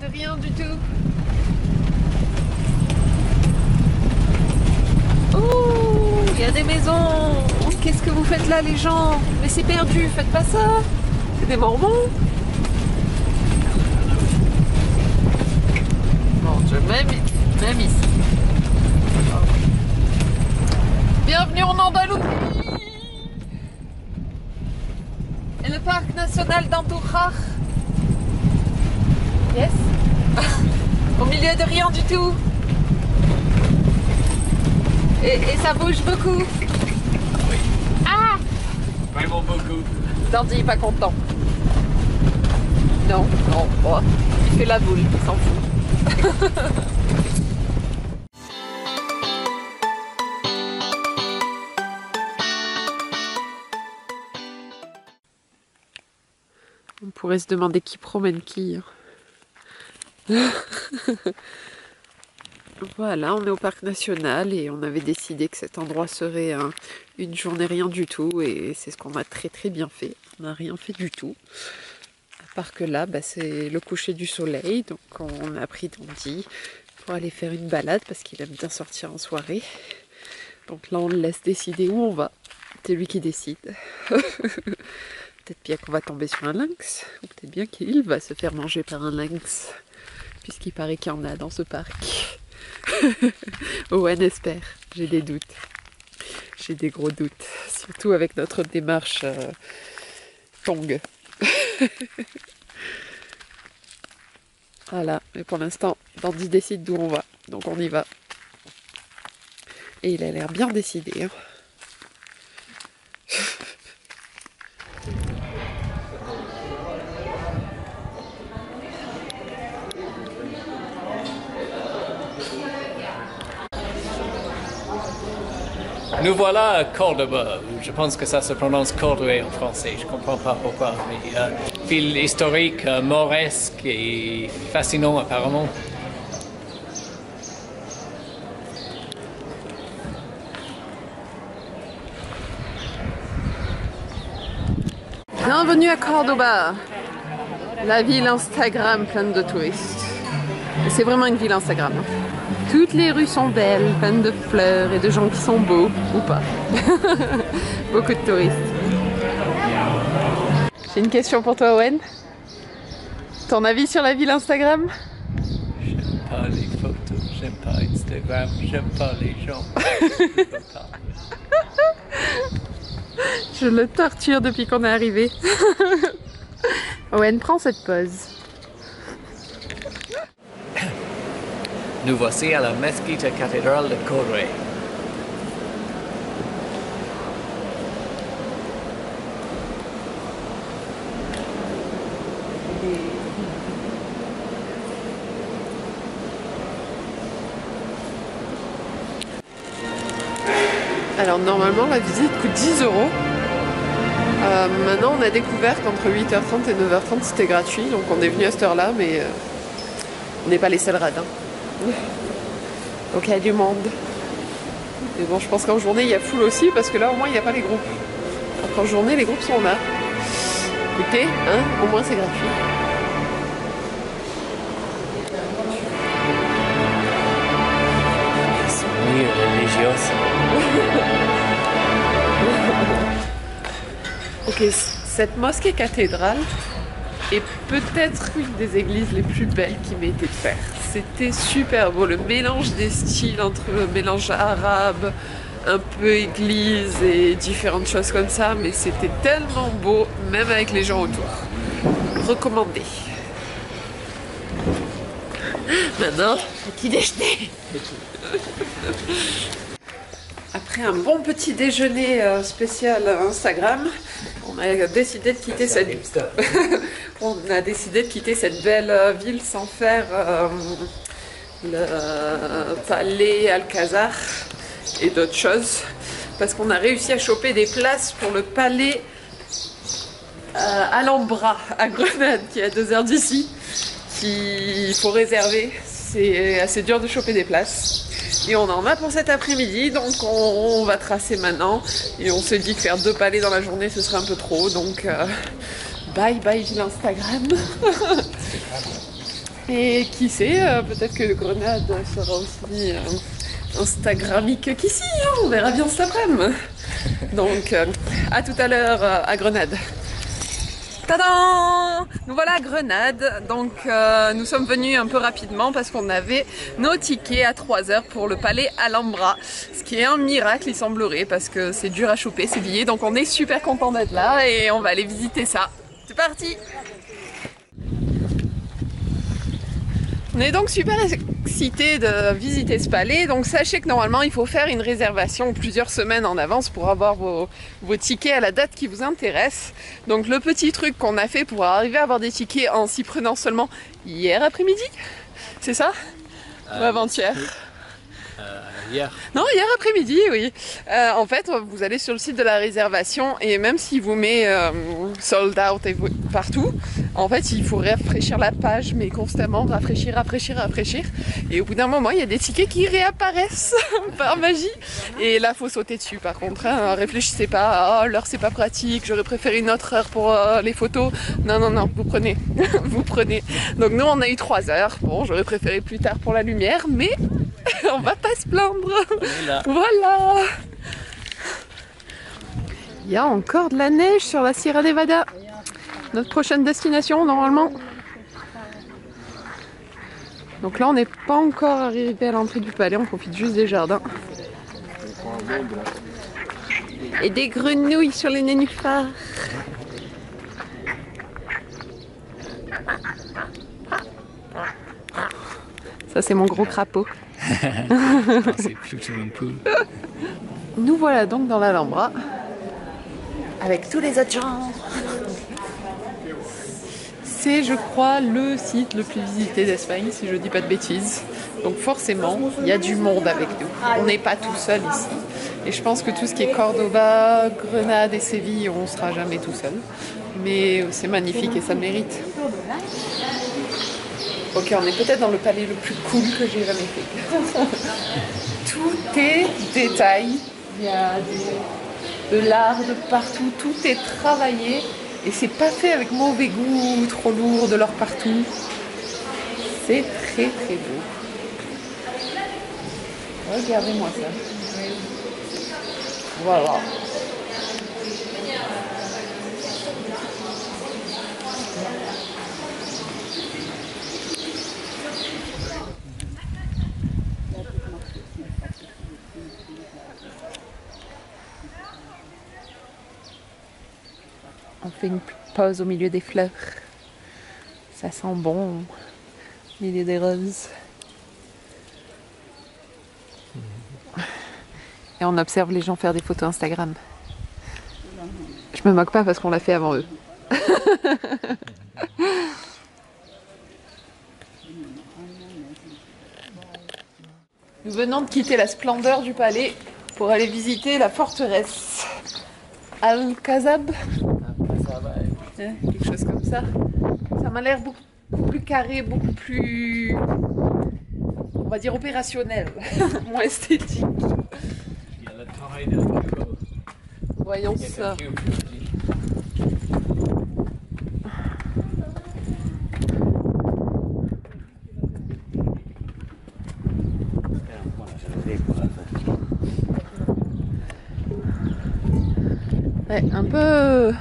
de rien du tout. Oh, il y a des maisons. Qu'est-ce que vous faites là les gens? Mais c'est perdu, faites pas ça. C'est des Mormons. Bon, je même ici. Bienvenue en Andalousie. Et le parc national d'Andorra. Yes. Au milieu de rien du tout. Et ça bouge beaucoup. Oui. Ah! Vraiment beaucoup. Dandy est pas content. Non, non, oh, il fait la boule, il s'en fout. On pourrait se demander qui promène qui. Voilà, on est au parc national et on avait décidé que cet endroit serait une journée rien du tout et c'est ce qu'on a très bien fait. On n'a rien fait du tout. À part que là, c'est le coucher du soleil, donc on a pris Dandy pour aller faire une balade parce qu'il aime bien sortir en soirée. Donc là, on le laisse décider où on va. C'est lui qui décide. Peut-être bien qu'on va tomber sur un lynx, ou peut-être bien qu'il va se faire manger par un lynx, puisqu'il paraît qu'il y en a dans ce parc. Owen espère, j'ai des doutes. J'ai des gros doutes, surtout avec notre démarche Tong. Voilà, mais pour l'instant, Dandy décide d'où on va, donc on y va. Et il a l'air bien décidé. Hein. Nous voilà à Cordoba, je pense que ça se prononce Cordoué en français, je ne comprends pas pourquoi, mais ville historique, mauresque et fascinant apparemment. Bienvenue à Cordoba, la ville Instagram pleine de touristes. C'est vraiment une ville Instagram. Toutes les rues sont belles, pleines de fleurs et de gens qui sont beaux, ou pas. Beaucoup de touristes. J'ai une question pour toi, Owen. Ton avis sur la ville Instagram? J'aime pas les photos, j'aime pas Instagram, j'aime pas les gens. Je le torture depuis qu'on est arrivé. Owen, prends cette pause. Nous voici à la Mesquita cathédrale de Cordoué. Alors normalement la visite coûte 10 €. Maintenant on a découvert qu'entre 8h30 et 9h30 c'était gratuit, donc on est venu à cette heure là, mais on n'est pas les seuls radins. Donc il y a du monde. Mais bon, je pense qu'en journée il y a foule aussi, parce que là au moins il n'y a pas les groupes. Donc en journée les groupes sont là. Écoutez, hein, au moins c'est gratuit. Ils sont muy religieux. Ok, cette mosquée cathédrale est peut-être une des églises les plus belles qui m'ait été faite. C'était super beau, le mélange des styles entre le mélange arabe, un peu église et différentes choses comme ça, mais c'était tellement beau, même avec les gens autour. Recommandé. Maintenant, petit déjeuner. Après un bon petit déjeuner spécial Instagram, on a décidé de quitter cette belle ville sans faire le palais Alcazar et d'autres choses, parce qu'on a réussi à choper des places pour le palais Alhambra à Grenade, qui est à 2 heures d'ici, qu'il faut réserver. C'est assez dur de choper des places. Et on en a pour cet après-midi, donc on va tracer maintenant. Et on s'est dit que faire 2 palais dans la journée, ce serait un peu trop. Donc bye bye l'Instagram. Et qui sait, peut-être que Grenade sera aussi instagramique qu'ici, hein, on verra bien cet après-midi. Donc à tout à l'heure à Grenade. Tadam! Nous voilà à Grenade, donc nous sommes venus un peu rapidement parce qu'on avait nos tickets à 3h pour le palais Alhambra, ce qui est un miracle il semblerait parce que c'est dur à choper ces billets, donc on est super content d'être là et on va aller visiter ça. C'est parti! On est donc super excités de visiter ce palais, donc sachez que normalement il faut faire une réservation plusieurs semaines en avance pour avoir vos tickets à la date qui vous intéresse. Donc le petit truc qu'on a fait pour arriver à avoir des tickets en s'y prenant seulement hier après-midi, c'est ça? Ou avant-hier? Hier. Non, hier après-midi, oui. En fait, vous allez sur le site de la réservation et même s'il vous met sold out et partout, en fait, il faut rafraîchir la page, mais constamment, rafraîchir. Et au bout d'un moment, il y a des tickets qui réapparaissent par magie. Et là, faut sauter dessus. Par contre, hein, réfléchissez pas. Oh, l'heure, c'est pas pratique. J'aurais préféré une autre heure pour les photos. Non, vous prenez. Vous prenez. Donc nous, on a eu 3 heures. Bon, j'aurais préféré plus tard pour la lumière, mais on va pas se plaindre. Voilà. Il y a encore de la neige sur la Sierra Nevada. Notre prochaine destination normalement. Donc là on n'est pas encore arrivé à l'entrée du palais, on profite juste des jardins. Et des grenouilles sur les nénuphars. Ça c'est mon gros crapaud. C'est plutôt un poule. Nous voilà donc dans l'Alhambra avec tous les autres gens. C'est, je crois, le site le plus visité d'Espagne, si je dis pas de bêtises. Donc forcément, il y a du monde avec nous. On n'est pas tout seul ici. Et je pense que tout ce qui est Cordoba, Grenade et Séville, on ne sera jamais tout seul. Mais c'est magnifique et ça le mérite. Ok, on est peut-être dans le palais le plus cool que j'ai jamais fait. Tout est détail. Il y a de l'art de partout. Tout est travaillé. Et c'est pas fait avec mauvais goût, trop lourd, de l'or partout. C'est très très beau. Regardez-moi ça. Voilà. On fait une pause au milieu des fleurs. Ça sent bon, au milieu des roses. Et on observe les gens faire des photos Instagram. Je me moque pas parce qu'on l'a fait avant eux. Nous venons de quitter la splendeur du palais pour aller visiter la forteresse. Alcazab. Quelque chose comme ça. Ça m'a l'air beaucoup plus carré, beaucoup plus, on va dire, opérationnel, moins esthétique. Il y a le travail de Marco. Voyons ça. Ouais, un peu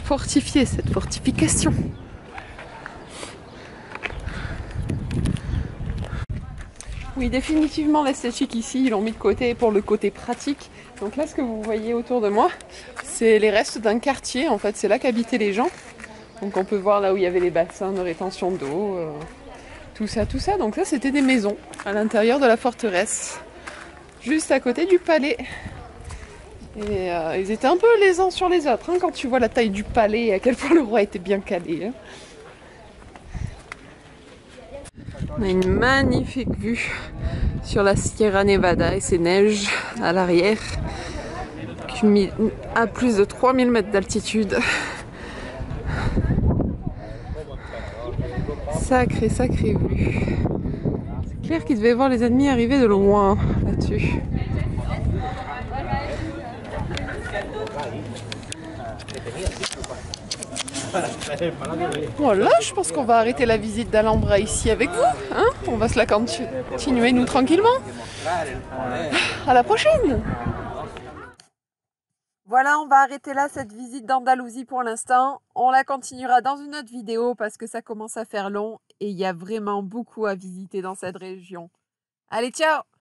fortifié cette fortification. Oui, définitivement l'esthétique ici, ils l'ont mis de côté pour le côté pratique. Donc là, ce que vous voyez autour de moi, c'est les restes d'un quartier. En fait, c'est là qu'habitaient les gens. Donc on peut voir là où il y avait les bassins de rétention d'eau, tout ça. Donc ça, c'était des maisons à l'intérieur de la forteresse, juste à côté du palais. Et ils étaient un peu les uns sur les autres, hein, quand tu vois la taille du palais et à quel point le roi était bien calé. Hein. On a une magnifique vue sur la Sierra Nevada et ses neiges à l'arrière, à plus de 3000 mètres d'altitude. Sacrée vue. C'est clair qu'ils devaient voir les ennemis arriver de loin là-dessus. Voilà, je pense qu'on va arrêter la visite d'Alhambra ici avec vous. Hein, on va se la continuer nous tranquillement. À la prochaine. Voilà, on va arrêter là cette visite d'Andalousie pour l'instant. On la continuera dans une autre vidéo parce que ça commence à faire long et il y a vraiment beaucoup à visiter dans cette région. Allez, ciao!